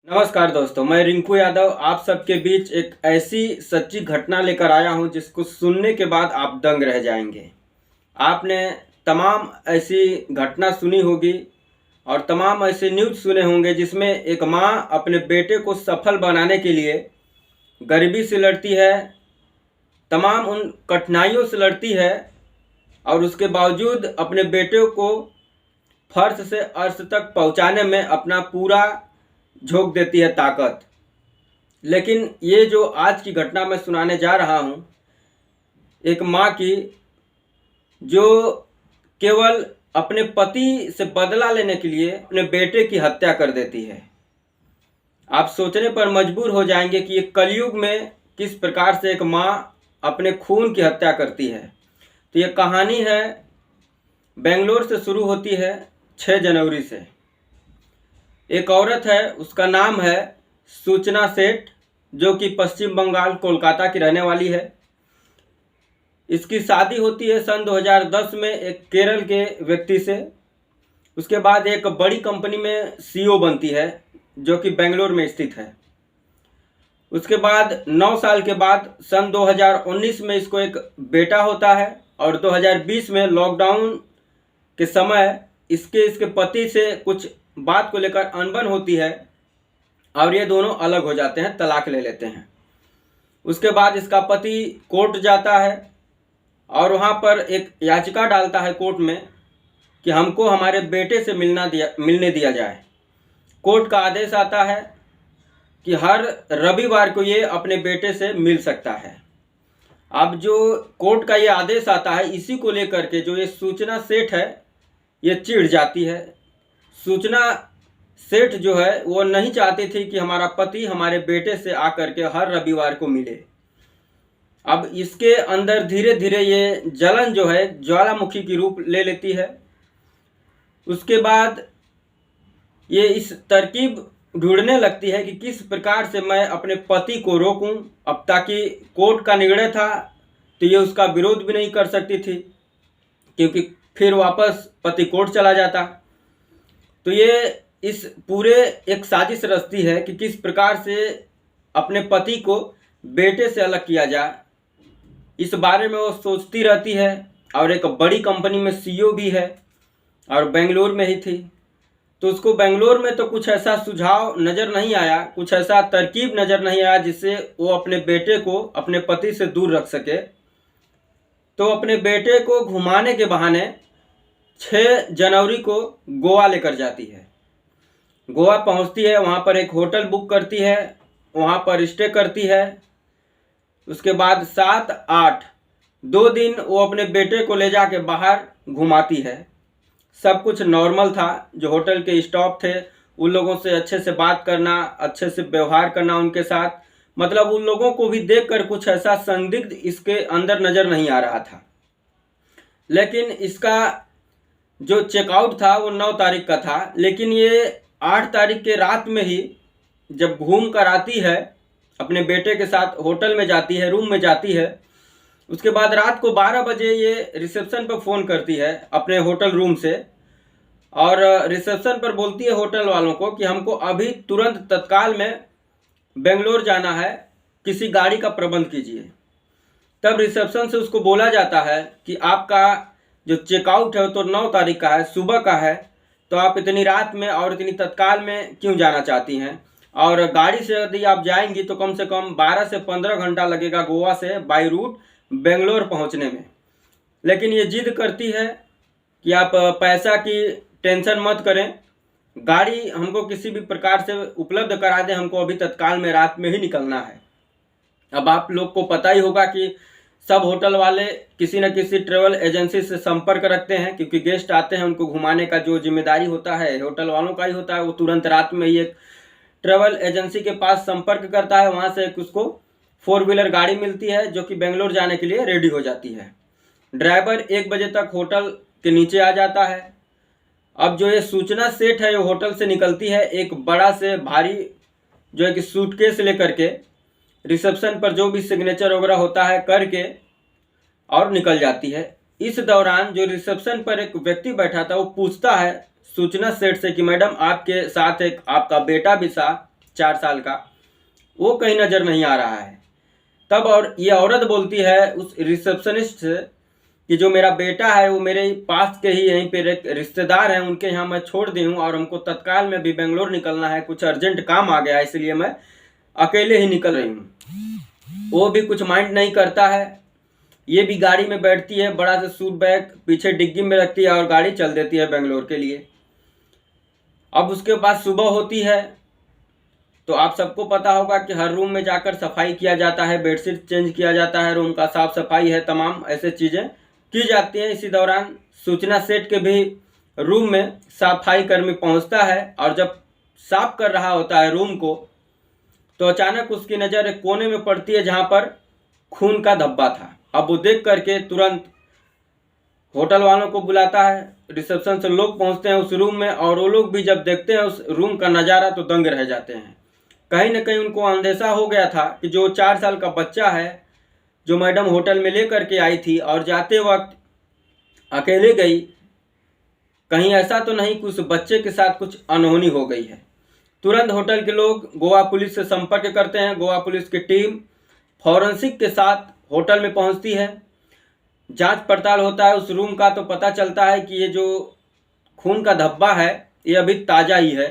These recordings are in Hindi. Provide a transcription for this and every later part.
नमस्कार दोस्तों, मैं रिंकू यादव आप सबके बीच एक ऐसी सच्ची घटना लेकर आया हूं जिसको सुनने के बाद आप दंग रह जाएंगे। आपने तमाम ऐसी घटना सुनी होगी और तमाम ऐसे न्यूज़ सुने होंगे जिसमें एक माँ अपने बेटे को सफल बनाने के लिए गरीबी से लड़ती है, तमाम उन कठिनाइयों से लड़ती है और उसके बावजूद अपने बेटे को फर्श से अर्श तक पहुंचाने में अपना पूरा झोंक देती है ताकत। लेकिन ये जो आज की घटना मैं सुनाने जा रहा हूँ, एक माँ की जो केवल अपने पति से बदला लेने के लिए अपने बेटे की हत्या कर देती है। आप सोचने पर मजबूर हो जाएंगे कि ये कलयुग में किस प्रकार से एक माँ अपने खून की हत्या करती है। तो ये कहानी है बेंगलोर से शुरू होती है 6 जनवरी से। एक औरत है, उसका नाम है सूचना सेठ, जो कि पश्चिम बंगाल कोलकाता की रहने वाली है। इसकी शादी होती है सन 2010 में एक केरल के व्यक्ति से। उसके बाद एक बड़ी कंपनी में सीईओ बनती है जो कि बेंगलोर में स्थित है। उसके बाद 9 साल के बाद सन 2019 में इसको एक बेटा होता है और 2020 में लॉकडाउन के समय इसके पति से कुछ बात को लेकर अनबन होती है और ये दोनों अलग हो जाते हैं, तलाक ले लेते हैं। उसके बाद इसका पति कोर्ट जाता है और वहाँ पर एक याचिका डालता है कोर्ट में कि हमको हमारे बेटे से मिलने दिया जाए। कोर्ट का आदेश आता है कि हर रविवार को ये अपने बेटे से मिल सकता है। अब जो कोर्ट का ये आदेश आता है, इसी को लेकर के जो ये सूचना सेठ है ये चिढ़ जाती है। सूचना सेठ जो है वो नहीं चाहती थी कि हमारा पति हमारे बेटे से आकर के हर रविवार को मिले। अब इसके अंदर धीरे धीरे ये जलन जो है ज्वालामुखी की रूप ले लेती है। उसके बाद ये इस तरकीब ढूंढने लगती है कि किस प्रकार से मैं अपने पति को रोकूं। अब ताकि कोर्ट का निर्णय था तो ये उसका विरोध भी नहीं कर सकती थी, क्योंकि फिर वापस पति कोर्ट चला जाता। तो ये इस पूरे एक साजिश रचती है कि किस प्रकार से अपने पति को बेटे से अलग किया जाए। इस बारे में वो सोचती रहती है और एक बड़ी कंपनी में सीईओ भी है और बेंगलोर में ही थी। तो उसको बेंगलोर में तो कुछ ऐसा सुझाव नज़र नहीं आया, कुछ ऐसा तरकीब नज़र नहीं आया जिससे वो अपने बेटे को अपने पति से दूर रख सके। तो अपने बेटे को घुमाने के बहाने 6 जनवरी को गोवा लेकर जाती है। गोवा पहुंचती है, वहां पर एक होटल बुक करती है, वहां पर स्टे करती है। उसके बाद 7-8 2 दिन वो अपने बेटे को ले जाके बाहर घुमाती है। सब कुछ नॉर्मल था। जो होटल के स्टाफ थे उन लोगों से अच्छे से बात करना, अच्छे से व्यवहार करना उनके साथ, मतलब उन लोगों को भी देखकर कुछ ऐसा संदिग्ध इसके अंदर नज़र नहीं आ रहा था। लेकिन इसका जो चेकआउट था वो 9 तारीख का था, लेकिन ये 8 तारीख के रात में ही जब घूम कर आती है, अपने बेटे के साथ होटल में जाती है, रूम में जाती है। उसके बाद रात को 12 बजे ये रिसेप्शन पर फ़ोन करती है अपने होटल रूम से और रिसेप्शन पर बोलती है होटल वालों को कि हमको अभी तुरंत तत्काल में बेंगलोर जाना है, किसी गाड़ी का प्रबंध कीजिए। तब रिसेप्शन से उसको बोला जाता है कि आपका जो चेकआउट है वो तो 9 तारीख का है, सुबह का है, तो आप इतनी रात में और इतनी तत्काल में क्यों जाना चाहती हैं? और गाड़ी से यदि आप जाएंगी तो कम से कम 12 से 15 घंटा लगेगा गोवा से बाई रूट बेंगलोर पहुंचने में। लेकिन ये जिद करती है कि आप पैसा की टेंशन मत करें, गाड़ी हमको किसी भी प्रकार से उपलब्ध करा दें, हमको अभी तत्काल में रात में ही निकलना है। अब आप लोग को पता ही होगा कि सब होटल वाले किसी न किसी ट्रेवल एजेंसी से संपर्क रखते हैं, क्योंकि गेस्ट आते हैं उनको घुमाने का जो जिम्मेदारी होता है होटल वालों का ही होता है। वो तुरंत रात में ही एक ट्रेवल एजेंसी के पास संपर्क करता है, वहाँ से उसको 4 व्हीलर गाड़ी मिलती है जो कि बेंगलोर जाने के लिए रेडी हो जाती है। ड्राइवर 1 बजे तक होटल के नीचे आ जाता है। अब जो ये सूचना सेठ है, ये होटल से निकलती है एक बड़ा से भारी जो है कि सूटकेस लेकर के, रिसेप्शन पर जो भी सिग्नेचर वगैरह होता है करके और निकल जाती है। इस दौरान जो रिसेप्शन पर एक व्यक्ति बैठा था वो पूछता है सूचना सेठ से कि मैडम आपके साथ एक आपका बेटा भी था 4 साल का, वो कहीं नज़र नहीं आ रहा है। तब और ये औरत बोलती है उस रिसेप्शनिस्ट से कि जो मेरा बेटा है वो मेरे पास के ही यहीं पे एक रिश्तेदार हैं, उनके यहाँ मैं छोड़ दी हूँ और हमको तत्काल में भी बेंगलोर निकलना है, कुछ अर्जेंट काम आ गया है, इसलिए मैं अकेले ही निकल रही हूँ। वो भी कुछ माइंड नहीं करता है, ये भी गाड़ी में बैठती है, बड़ा सा सूट बैग पीछे डिग्गी में रखती है और गाड़ी चल देती है बेंगलोर के लिए। अब उसके बाद सुबह होती है तो आप सबको पता होगा कि हर रूम में जाकर सफाई किया जाता है, बेडशीट चेंज किया जाता है, रूम का साफ सफाई है, तमाम ऐसे चीज़ें की जाती हैं। इसी दौरान सूचना सेट के भी रूम में सफाई कर्मी पहुंचता है और जब साफ कर रहा होता है रूम को तो अचानक उसकी नज़र एक कोने में पड़ती है जहां पर खून का धब्बा था। अब वो देख करके तुरंत होटल वालों को बुलाता है, रिसेप्शन से लोग पहुंचते हैं उस रूम में और वो लोग भी जब देखते हैं उस रूम का नज़ारा तो दंग रह जाते हैं। कहीं ना कहीं उनको अंदेशा हो गया था कि जो 4 साल का बच्चा है जो मैडम होटल में लेकर के आई थी और जाते वक्त अकेले गई, कहीं ऐसा तो नहीं कि उस बच्चे के साथ कुछ अनहोनी हो गई है। तुरंत होटल के लोग गोवा पुलिस से संपर्क करते हैं। गोवा पुलिस की टीम फॉरेंसिक के साथ होटल में पहुंचती है, जांच पड़ताल होता है उस रूम का, तो पता चलता है कि ये जो खून का धब्बा है ये अभी ताज़ा ही है।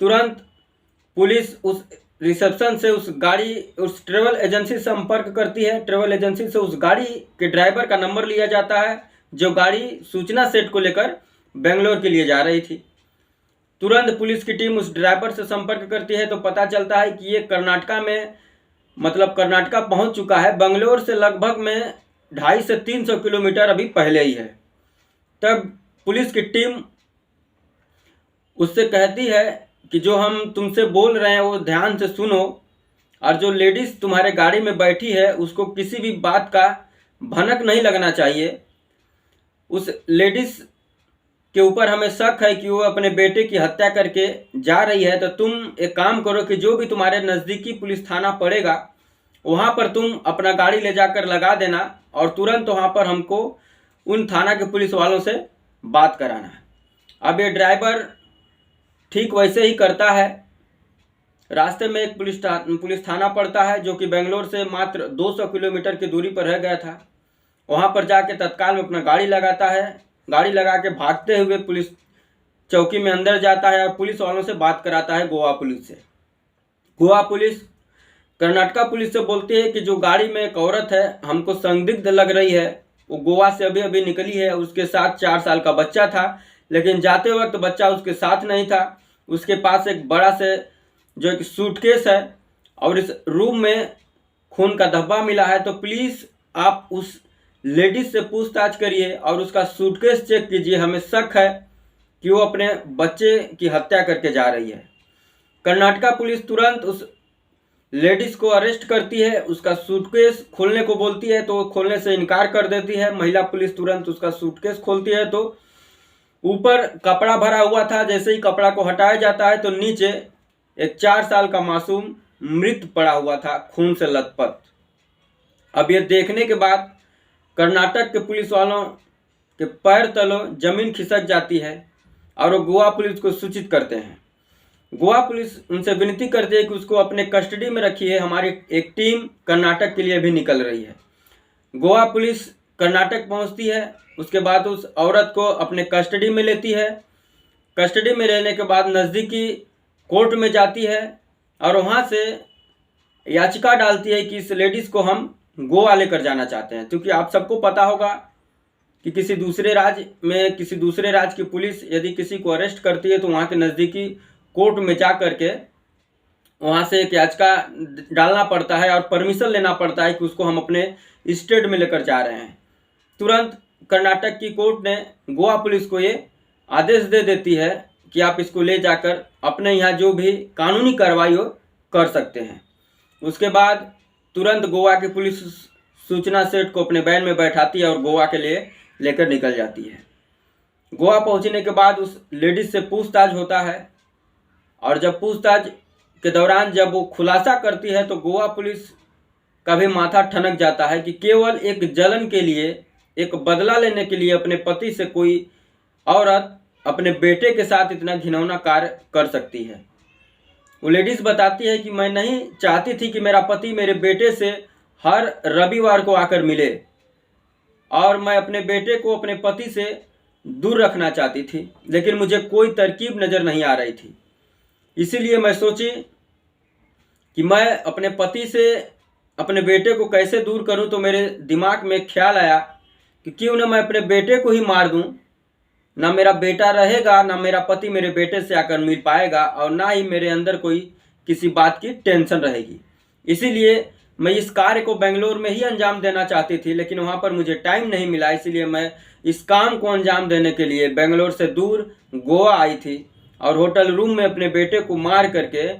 तुरंत पुलिस उस रिसेप्शन से उस ट्रेवल एजेंसी से संपर्क करती है। ट्रेवल एजेंसी से उस गाड़ी के ड्राइवर का नंबर लिया जाता है जो गाड़ी सूचना सेट को लेकर बेंगलोर के लिए जा रही थी। तुरंत पुलिस की टीम उस ड्राइवर से संपर्क करती है तो पता चलता है कि ये कर्नाटका में, मतलब कर्नाटका पहुंच चुका है, बेंगलोर से लगभग में 250 से 300 किलोमीटर अभी पहले ही है। तब पुलिस की टीम उससे कहती है कि जो हम तुमसे बोल रहे हैं वो ध्यान से सुनो और जो लेडीज़ तुम्हारे गाड़ी में बैठी है उसको किसी भी बात का भनक नहीं लगना चाहिए। उस लेडीज़ के ऊपर हमें शक है कि वो अपने बेटे की हत्या करके जा रही है, तो तुम एक काम करो कि जो भी तुम्हारे नज़दीकी पुलिस थाना पड़ेगा वहाँ पर तुम अपना गाड़ी ले जाकर लगा देना और तुरंत वहाँ पर हमको उन थाना के पुलिस वालों से बात कराना है। अब ये ड्राइवर ठीक वैसे ही करता है। रास्ते में एक पुलिस थाना पड़ता है जो कि बेंगलोर से मात्र 200 किलोमीटर की दूरी पर रह गया था। वहाँ पर जाके तत्काल में अपना गाड़ी लगाता है। गाड़ी लगा के भागते हुए पुलिस चौकी में अंदर जाता है और पुलिस वालों से बात कराता है गोवा पुलिस से। गोवा पुलिस कर्नाटका पुलिस से बोलती है कि जो गाड़ी में एक औरत है हमको संदिग्ध लग रही है, वो गोवा से अभी अभी निकली है, उसके साथ 4 साल का बच्चा था, लेकिन जाते वक्त बच्चा उसके साथ नहीं था। उसके पास एक बड़ा से जो एक सूटकेस है और इस रूम में खून का धब्बा मिला है, तो प्लीज़ आप उस लेडीज से पूछताछ करिए और उसका सूटकेस चेक कीजिए। हमें शक है कि वो अपने बच्चे की हत्या करके जा रही है। कर्नाटका पुलिस तुरंत उस लेडीज़ को अरेस्ट करती है, उसका सूटकेस खोलने को बोलती है तो खोलने से इनकार कर देती है। महिला पुलिस तुरंत उसका सूटकेस खोलती है तो ऊपर कपड़ा भरा हुआ था। जैसे ही कपड़ा को हटाया जाता है तो नीचे एक 4 साल का मासूम मृत पड़ा हुआ था, खून से लथपथ। अब ये देखने के बाद कर्नाटक के पुलिस वालों के पैर तलों जमीन खिसक जाती है और वो गोवा पुलिस को सूचित करते हैं। गोवा पुलिस उनसे विनती करती है कि उसको अपने कस्टडी में रखिए, हमारी एक टीम कर्नाटक के लिए भी निकल रही है। गोवा पुलिस कर्नाटक पहुंचती है, उसके बाद उस औरत को अपने कस्टडी में लेती है। कस्टडी में लेने के बाद नज़दीकी कोर्ट में जाती है और वहां से याचिका डालती है कि इस लेडीज़ को हम गोवा लेकर जाना चाहते हैं। क्योंकि आप सबको पता होगा कि किसी दूसरे राज्य की पुलिस यदि किसी को अरेस्ट करती है तो वहाँ के नज़दीकी कोर्ट में जा कर के वहाँ से एक याचिका डालना पड़ता है और परमिशन लेना पड़ता है कि उसको हम अपने स्टेट में लेकर जा रहे हैं। तुरंत कर्नाटक की कोर्ट ने गोवा पुलिस को ये आदेश दे देती है कि आप इसको ले जाकर अपने यहाँ जो भी कानूनी कार्रवाई हो कर सकते हैं। उसके बाद तुरंत गोवा की पुलिस सूचना सेट को अपने वैन में बैठाती है और गोवा के लिए लेकर निकल जाती है। गोवा पहुंचने के बाद उस लेडीज से पूछताछ होता है और जब पूछताछ के दौरान जब वो खुलासा करती है तो गोवा पुलिस का भी माथा ठनक जाता है कि केवल एक जलन के लिए, एक बदला लेने के लिए अपने पति से कोई औरत अपने बेटे के साथ इतना घिनौना कार्य कर सकती है। वो लेडीज़ बताती है कि मैं नहीं चाहती थी कि मेरा पति मेरे बेटे से हर रविवार को आकर मिले, और मैं अपने बेटे को अपने पति से दूर रखना चाहती थी, लेकिन मुझे कोई तरकीब नज़र नहीं आ रही थी। इसीलिए मैं सोची कि मैं अपने पति से अपने बेटे को कैसे दूर करूं। तो मेरे दिमाग में ख्याल आया कि क्यों ना मैं अपने बेटे को ही मार दूं। ना मेरा बेटा रहेगा, ना मेरा पति मेरे बेटे से आकर मिल पाएगा, और ना ही मेरे अंदर कोई किसी बात की टेंशन रहेगी। इसीलिए मैं इस कार्य को बेंगलोर में ही अंजाम देना चाहती थी, लेकिन वहाँ पर मुझे टाइम नहीं मिला। इसीलिए मैं इस काम को अंजाम देने के लिए बेंगलोर से दूर गोवा आई थी, और होटल रूम में अपने बेटे को मार करके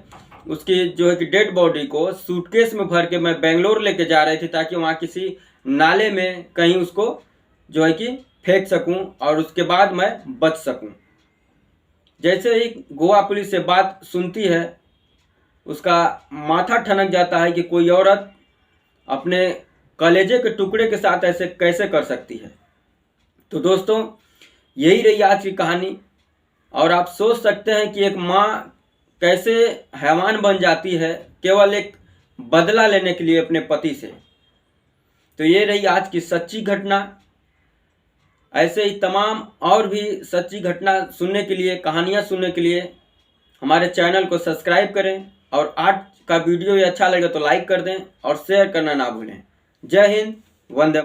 उसकी जो है कि डेड बॉडी को सूटकेस में भर के मैं बेंगलोर लेके जा रही थी, ताकि वहाँ किसी नाले में कहीं उसको जो है कि फेंक सकूं और उसके बाद मैं बच सकूं। जैसे ही गोवा पुलिस से बात सुनती है, उसका माथा ठनक जाता है कि कोई औरत अपने कलेजे के टुकड़े के साथ ऐसे कैसे कर सकती है। तो दोस्तों, यही रही आज की कहानी। और आप सोच सकते हैं कि एक माँ कैसे हैवान बन जाती है केवल एक बदला लेने के लिए अपने पति से। तो ये रही आज की सच्ची घटना। ऐसे ही तमाम और भी सच्ची घटना सुनने के लिए, कहानियाँ सुनने के लिए हमारे चैनल को सब्सक्राइब करें, और आज का वीडियो ये अच्छा लगे तो लाइक कर दें और शेयर करना ना भूलें। जय हिंद, वंदे।